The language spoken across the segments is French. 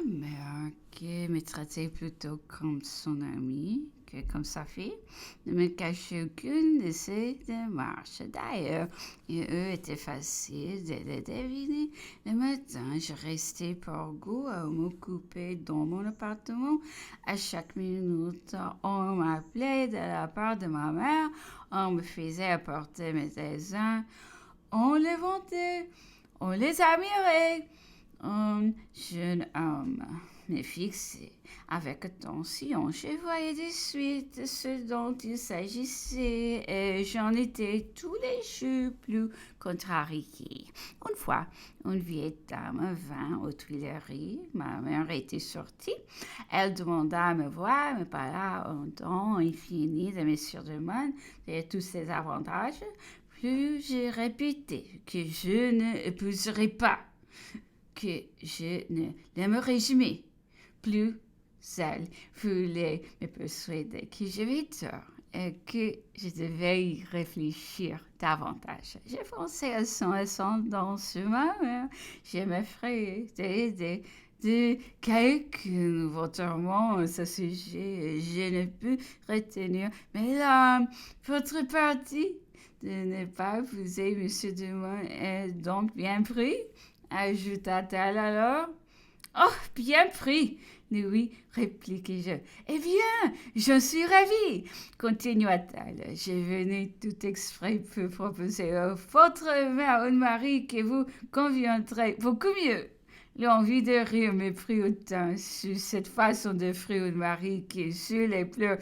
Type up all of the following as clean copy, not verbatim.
mère, qui me traitait plutôt comme son amie que comme sa fille, ne me cachait aucune de ses démarches. D'ailleurs, eux étaient faciles de les deviner. Le matin, je restais par goût à m'occuper dans mon appartement. À chaque minute, on m'appelait de la part de ma mère, on me faisait apporter mes dessins, on les vantait, on les admirait. Un jeune homme me fixait avec attention. Je voyais de suite ce dont il s'agissait et j'en étais tous les jours plus contrariée. Une fois, une vieille dame vint aux Tuileries. Ma mère était sortie. Elle demanda à me voir, me parla un temps infini de M. Drummond et tous ses avantages. Plus j'ai répété que je ne épouserai pas, que je ne l'aimerais jamais. Plus elle voulait me persuader que j'avais tort et que je devais y réfléchir davantage. J'ai pensé à son ascendant sur ma mère. Je m'effrayais de quelques nouveaux tourments à ce sujet. Je ne pus retenir mais là, votre parti de ne pas épouser M. Dumont est donc bien pris, ajouta-t-elle alors. Oh, bien pris, lui répliquai-je. Eh bien, je suis ravie, continua-t-elle. Je venais tout exprès pour proposer votre mère un mari qui vous conviendrait beaucoup mieux. L'envie de rire me prit autant sur cette façon d'offrir un mari que sur les pleurs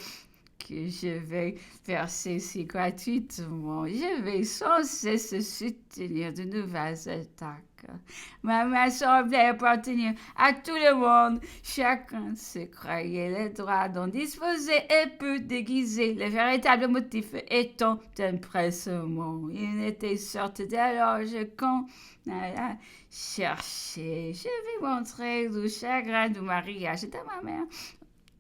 que je vais verser si gratuitement. Je vais sans cesse soutenir de nouvelles attaques. Ma main semblait appartenir à tout le monde. Chacun se croyait le droit d'en disposer et peu déguiser. Le véritable motif étant un pressement. Il n'était sorti dès lors qu'on alla chercher. Je vais montrer le chagrin du mariage de ma mère.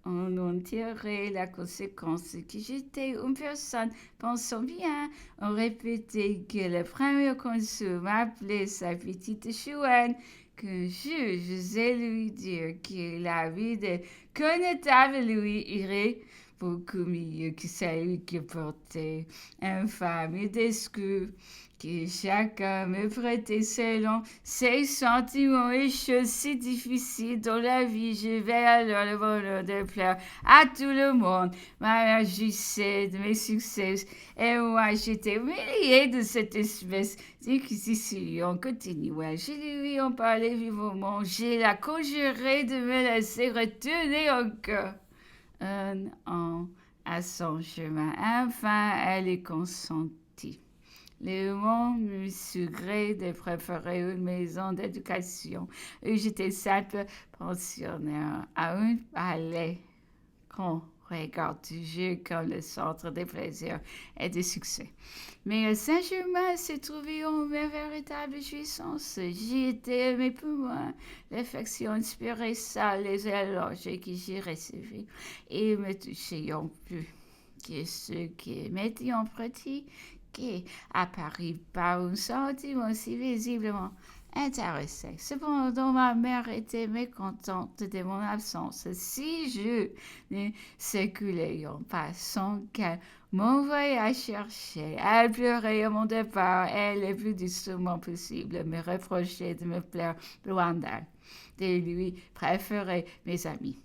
On en tirait la conséquence que j'étais une personne pensant bien. On répétait que le premier consul m'appelait sa petite chouette, qu'un jour j'osais lui dire que la vie de connétable lui irait beaucoup mieux que celle que portait infâme et d'excuse, que chacun me prêtait selon ses sentiments et choses si difficiles dans la vie. Je vais alors le bonheur de plaire à tout le monde. Ma mère jouissait de mes succès et moi j'étais humiliée de cette espèce d'inquisition continuelle. Je lui en parlais vivement. Je la conjurais de me laisser retourner encore un an à son chemin. Enfin, elle y consentit. Le monde me suggérait de préférer une maison d'éducation où j'étais simple pensionnaire à un palais qu'on regarde toujours comme le centre des plaisirs et des succès. Mais Saint-Germain se trouvait en ma véritable jouissance. J'y étais aimé pour moi. L'affection inspirait ça, les éloges que j'y recevais et me touchaient en plus que ceux qui mettaient en pratique, qui apparut par un sentiment si visiblement intéressé. Cependant, ma mère était mécontente de mon absence. Si je ne circulais en passant qu'elle m'envoyait chercher, elle pleurait à mon départ et le plus doucement possible me reprochait de me plaire loin d'elle, de lui préférer mes amis.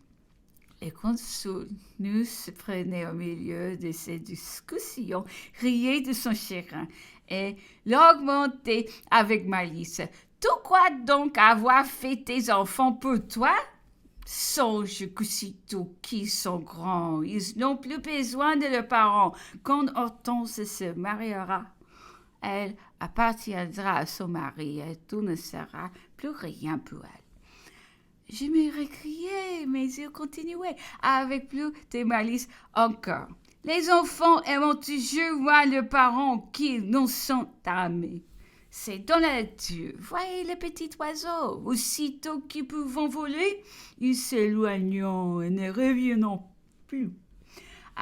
Et consul nous se prenait au milieu de ces discussions, riait de son chagrin et l'augmentait avec malice. Tout quoi donc avoir fait tes enfants pour toi? Songe qu'aussitôt qu'ils sont grands, ils n'ont plus besoin de leurs parents. Quand Hortense se mariera, elle appartiendra à son mari et tout ne sera plus rien pour elle. Je me récriai, mais il continuait avec plus de malice encore. Les enfants aiment toujours moins leurs parents qu'ils n'en sont aimés. C'est dans la nature. Voyez les petits oiseaux. Aussitôt qu'ils peuvent voler, ils s'éloignent et ne reviennent plus.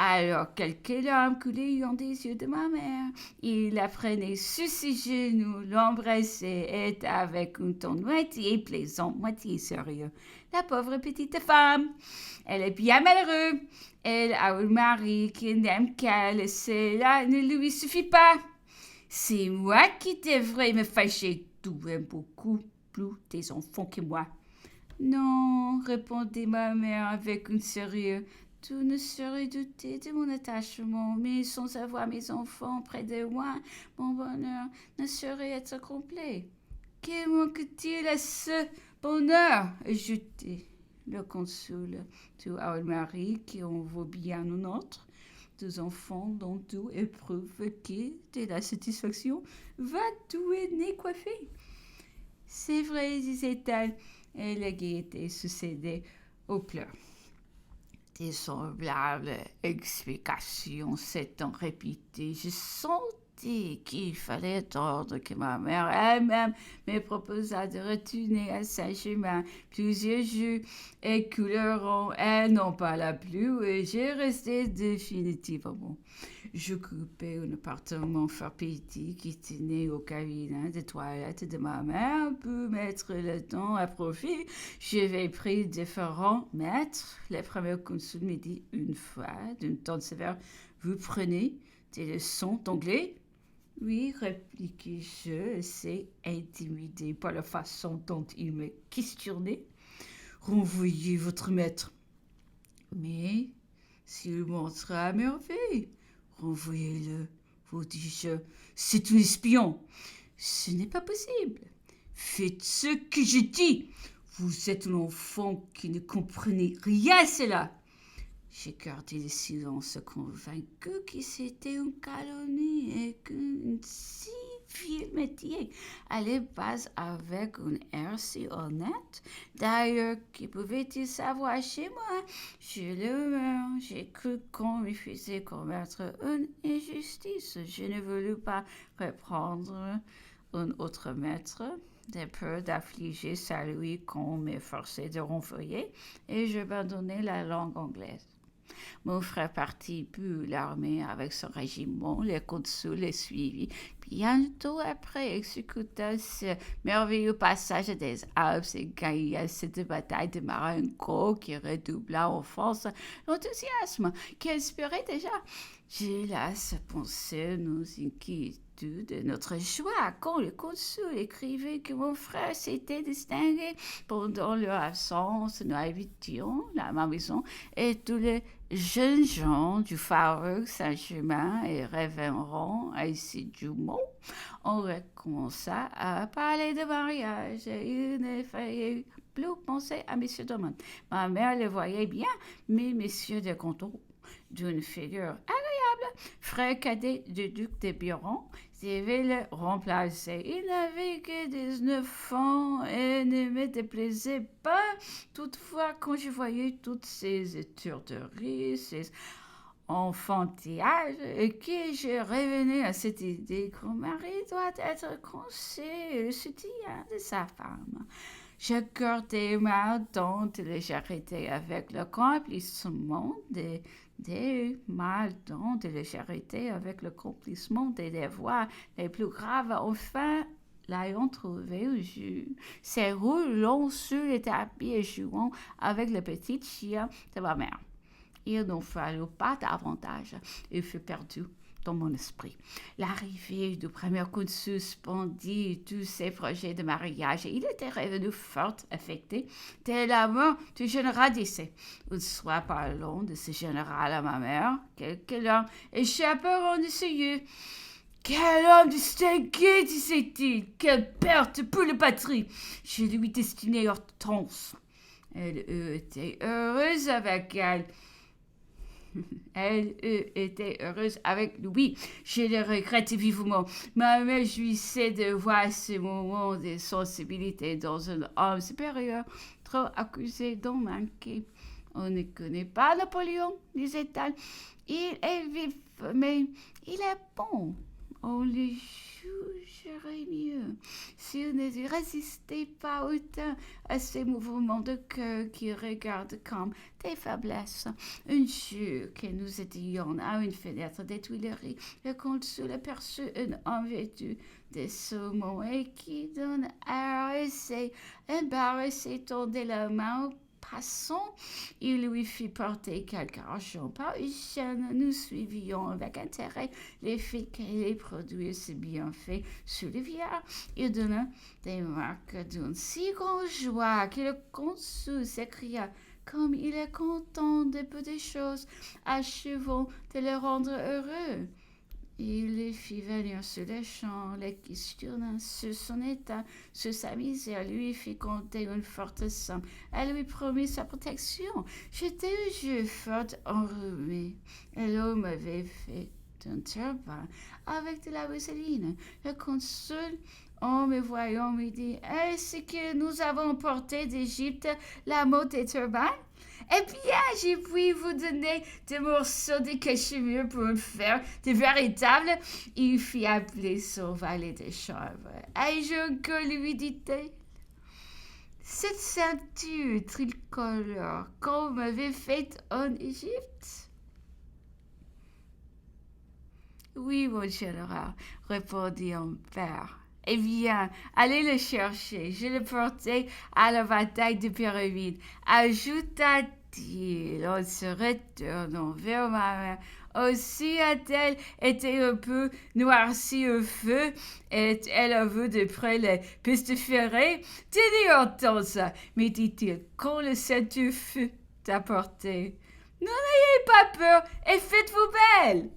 Alors quelques larmes coulaient dans des yeux de ma mère. Il la prenait sur ses genoux, l'embrassait et avec un ton moitié plaisant, moitié sérieux, la pauvre petite femme. Elle est bien malheureuse. Elle a un mari qui n'aime qu'elle et cela ne lui suffit pas. C'est moi qui devrais me fâcher. Tu aimes beaucoup plus tes enfants que moi. Non, répondit ma mère avec un sérieux. Tu ne saurais douter de mon attachement, mais sans avoir mes enfants près de moi, mon bonheur ne saurait être complet. Que manque-t-il à ce bonheur? Ajoutait le consul. Tu as un mari qui en vaut bien un autre, deux enfants dont tu éprouves que de la satisfaction. Va tout nez coiffé. C'est vrai, disait-elle, et la gaieté succédait aux pleurs. Des semblables explications s'étant répétées, je sentis qu'il fallait attendre que ma mère elle-même me proposât de retourner à Saint-Germain. Plusieurs jours écoulèrent, elle n'en parla plus et j'ai resté définitivement. J'occupais un appartement fort petit qui tenait au cabinet de toilette de ma mère pour mettre le temps à profit. J'avais pris différents maîtres. Le premier consul me dit une fois, d'un ton sévère, « Vous prenez des leçons d'anglais ?» « Oui, répliquai-je, assez intimidé par la façon dont il me questionnait. « Renvoyez votre maître. » Mais s'il montra à merveille, renvoyez-le, vous dis-je. C'est un espion. Ce n'est pas possible. Faites ce que je dis. Vous êtes un enfant qui ne comprenez rien à cela. J'ai gardé le silence, convaincu que c'était une calomnie et qu'un si vieux métier allait pas avec un air si honnête. D'ailleurs, qui pouvait-il savoir chez moi? J'ai l'humeur, j'ai cru qu'on me faisait commettre une injustice. Je ne voulus pas reprendre un autre maître, de peur d'affliger celui qu'on m'efforçait de renvoyer, et j'abandonnai la langue anglaise. Mon frère partit pour l'armée avec son régiment. Le consul le suivit. Bientôt après, exécuta ce merveilleux passage des Alpes et gagna cette bataille de Marengo qui redoubla en France l'enthousiasme qu'il espérait déjà. Hélas, pensait nos inquiétudes et notre joie quand le consul écrivait que mon frère s'était distingué. Pendant leur absence, nous habitions la maison et tous les jeunes gens du Faubourg Saint-Germain et revinrent assidûment. On recommença à parler de mariage et il ne fallait plus penser à M. Drummond. Ma mère le voyait bien, mais M. de Canton, d'une figure agréable, frère cadet du duc de Biron, devait le remplacer. Il n'avait que 19 ans et ne me déplaisait pas. Toutefois, quand je voyais toutes ces étourderies, ces enfantillages, et que je revenais à cette idée qu'un mari doit être conseiller et le soutien de sa femme, je gardais ma tante légèreté avec l'accomplissement des devoirs les plus graves. Enfin, l'ayant trouvé au jus, se roulant sur le tapis et jouant avec le petit chien de ma mère. Il n'en fallut pas davantage et fut perdu dans mon esprit. L'arrivée du premier consul suspendit tous ses projets de mariage et il était revenu fort affecté de la mort du général d'essai. Une soir, parlant de ce général à ma mère, quelques larmes échapperont de ses yeux. Quel homme distingué, disait-il. Quelle perte pour la patrie. Je lui destinais Hortense. Elle était heureuse avec elle. Elle était heureuse avec lui. Je le regrette vivement. Ma mère jouissait de voir ce moment de sensibilité dans un homme supérieur, trop accusé d'en manquer. On ne connaît pas Napoléon, disait-elle. Il est vif, mais il est bon. On le jugerait mieux s'il ne résistait pas autant à ces mouvements de cœur qui regardent comme des faiblesses. Un jour que nous étions à une fenêtre des Tuileries, le consul aperçut un homme vêtu de saumon et qui, d'un air assez embarrassé, tendait la main passant, il lui fit porter quelque argent par hygiène. Nous suivions avec intérêt l'effet qu'allait produire ce bienfait sur les vieillards. Il donna des marques d'une si grande joie que le consul s'écria: comme il est content de petites choses, achevons de le rendre heureux. Il les fit venir sur les champs, les questionna sur son état, sur sa misère, lui fit compter une forte somme. Elle lui promit sa protection. J'étais au jeu fort enrhumé, et l'homme m'avait fait un turban avec de la mousseline. Le consul, en me voyant, me dit: est-ce que nous avons porté d'Égypte la mode des turbans? Eh bien, j'ai pu vous donner des morceaux de cachemire pour en faire de véritables. Il fit appeler son valet de chambre. Ai-je encore, lui dit-elle, cette ceinture tricolore qu'on m'avait faite en Égypte? Oui, mon général, répondit mon père. Eh bien, allez le chercher. Je le portais à la bataille de Pyramide, ajouta-t-il en se retournant vers ma mère. Aussi a-t-elle été un peu noircie au feu, et elle a vu de près les pestiférés. Tenez entends ça, me dit-il, quand le ceinture fut apporté. N'ayez pas peur et faites-vous belle.